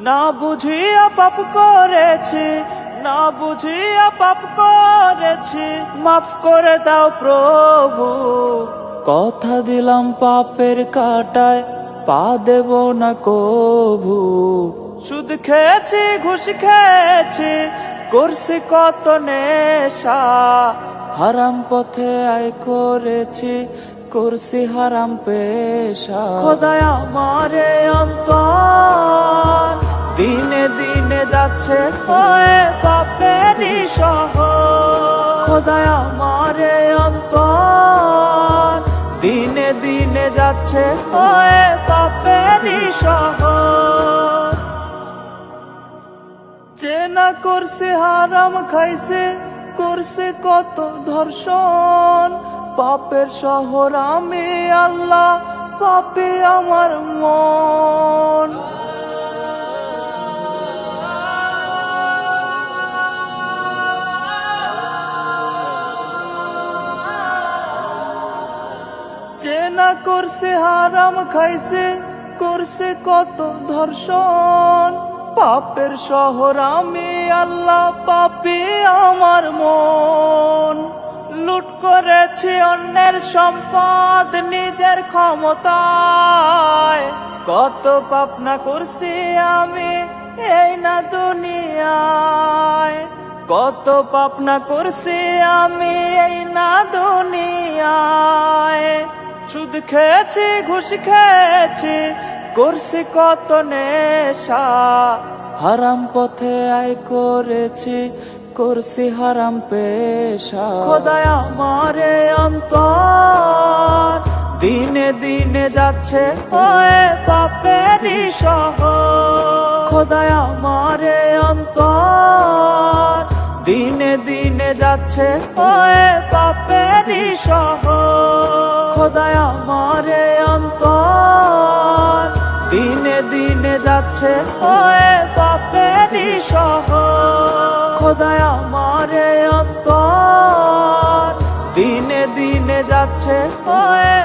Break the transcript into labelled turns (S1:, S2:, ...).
S1: না বুঝিয়া পাপ করেছি, না বুঝিয়া পাপ করেছি, মাফ করে দাও প্রভু। কথা দিলাম পাপের কাটায় পা দেব না কভু। সুদ খেয়েছি, ঘুষ খেয়েছি, করছি কত নেশা, হারাম পথে আয় করেছি, করছি হারাম পেশা। খোদায় আমারে অন্তর দিনে দিনে যাচ্ছে হয়ে পাপেরই শহর। খোদায় আমারে অন্তর দিনে দিনে যাচ্ছে হয়ে পাপেরই শহর। চেনা করছে হারাম খাইছে, করছে কত ধর্ষণ, পাপের শহর আমি আল্লাহ, পাপী আমার মন। চেনা করছে হারাম খাইছে, করছে কত ধর্ষণ, পাপের শহর আমি আল্লাহ, পাপী আমার মন। লুট করেছি অন্যের সম্পদ নিজের ক্ষমতায়, কত পাপ না করছি আমি এই না দুনিয়ায়, কত পাপ না করছি আমি এই না দুনিয়ায়। সুদ খেয়েছি, ঘুষ খেয়েছি, করছি কত নেশা, হারাম পথে আয় করেছি, করছি হারাম পেশা। খোদায় আমারে অন্তর দিনে দিনে যাচ্ছে হয়ে পাপেরই শহর। খোদায় আমারে অন্তর দিনে দিনে যাচ্ছে হয়ে পাপেরই শহর। খোদায় আমারে অন্তর দিনে দিনে যাচ্ছে হয়ে পাপেরই শহর। খোদায় আমারে অন্তর দিনে দিনে যাচ্ছে হয়ে